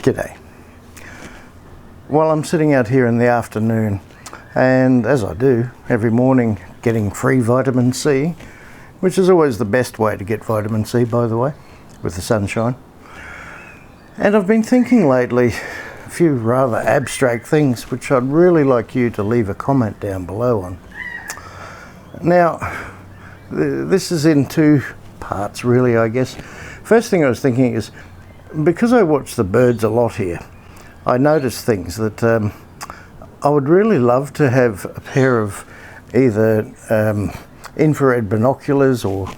G'day. Well, I'm sitting out here in the afternoon, and as I do every morning, getting free vitamin C, which is always the best way to get vitamin C, by the way, with the sunshine. And I've been thinking lately a few rather abstract things which I'd really like you to leave a comment down below on. Now, this is in two parts really, I guess. First thing I was thinking is, because I watch the birds a lot here, I notice things that I would really love to have a pair of either infrared binoculars or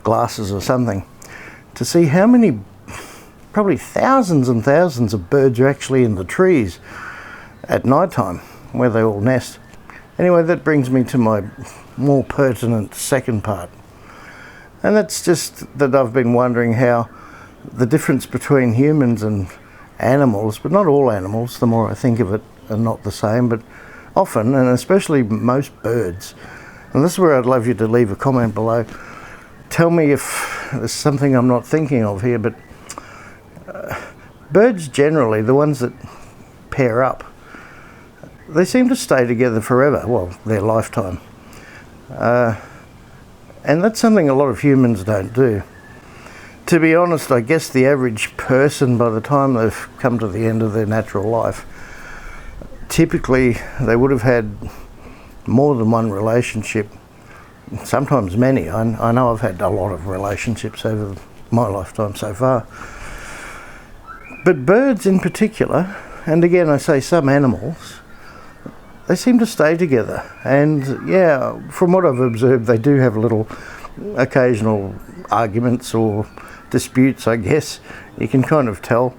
glasses or something to see how many, probably thousands and thousands of birds are actually in the trees at night time where they all nest. Anyway, that brings me to my more pertinent second part, and that's just that I've been wondering how the difference between humans and animals, but not all animals, the more I think of it, are not the same, but often, and especially most birds. And this is where I'd love you to leave a comment below. Tell me if there's something I'm not thinking of here, but birds generally, the ones that pair up, they seem to stay together forever, well, their lifetime. And that's something a lot of humans don't do. To be honest, I guess the average person, by the time they've come to the end of their natural life, typically they would have had more than one relationship, sometimes many. I know I've had a lot of relationships over my lifetime so far. But birds in particular, and again I say some animals, they seem to stay together. And yeah, from what I've observed, they do have little occasional arguments or disputes, I guess. You can kind of tell.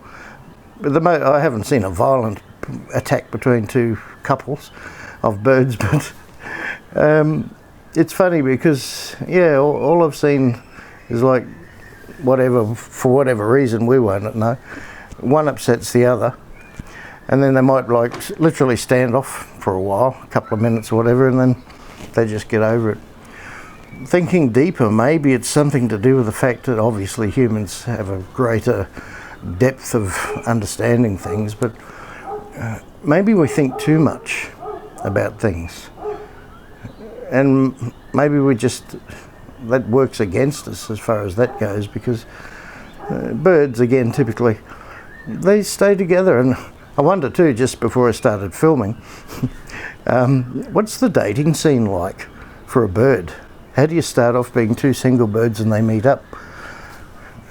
But I haven't seen a violent attack between two couples of birds, but it's funny because, yeah, all I've seen is like whatever, for whatever reason, we won't know, one upsets the other, and then they might like literally stand off for a while, a couple of minutes or whatever, and then they just get over it. Thinking deeper, maybe it's something to do with the fact that obviously humans have a greater depth of understanding things, but maybe we think too much about things, and maybe that works against us as far as that goes, because birds, again, typically they stay together. And I wonder too, just before I started filming, what's the dating scene like for a bird? How do you start off being two single birds and they meet up?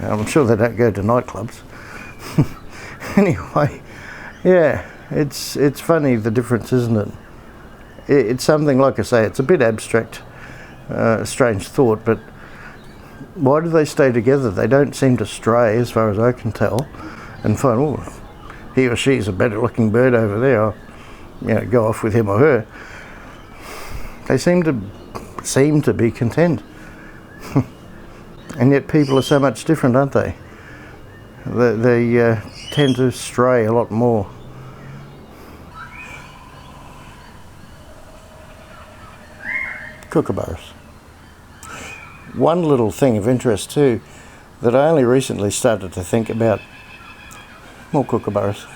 I'm sure they don't go to nightclubs. Anyway, yeah, it's funny, the difference, isn't it? It's something, like I say, it's a bit abstract, strange thought, but why do they stay together? They don't seem to stray, as far as I can tell, and find, oh, he or she's a better looking bird over there, I'll, go off with him or her. They seem to be content. And yet people are so much different, aren't they? They tend to stray a lot more. Kookaburras. One little thing of interest too, that I only recently started to think about, more kookaburras.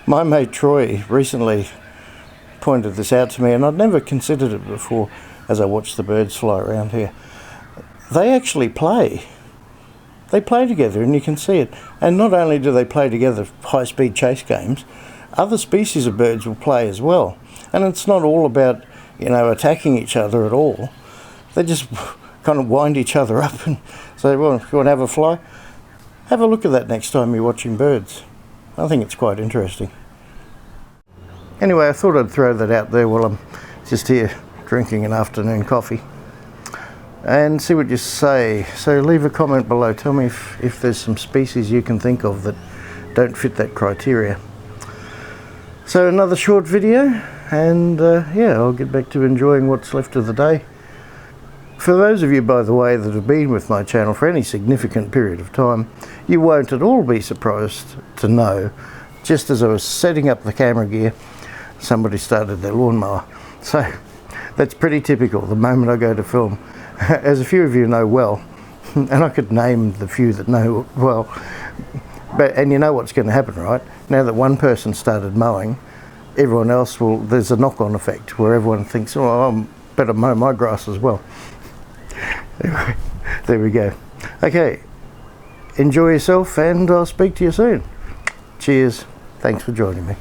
My mate Troy recently pointed this out to me, and I'd never considered it before as I watched the birds fly around here. They actually play. They play together, and you can see it. And not only do they play together high-speed chase games, other species of birds will play as well. And it's not all about, attacking each other at all. They just kind of wind each other up and say, well, if you want to have a fly, have a look at that next time you're watching birds. I think it's quite interesting. Anyway, I thought I'd throw that out there while I'm just here drinking an afternoon coffee and see what you say. So leave a comment below. Tell me if there's some species you can think of that don't fit that criteria. So another short video, and yeah, I'll get back to enjoying what's left of the day. For those of you, by the way, that have been with my channel for any significant period of time, you won't at all be surprised to know, just as I was setting up the camera gear, somebody started their lawnmower. So that's pretty typical the moment I go to film. As a few of you know well, and I could name the few that know well, and you know what's going to happen, right? Now that one person started mowing, everyone else will, there's a knock-on effect where everyone thinks, oh, I better mow my grass as well. Anyway, there we go. Okay, enjoy yourself and I'll speak to you soon. Cheers. Thanks for joining me.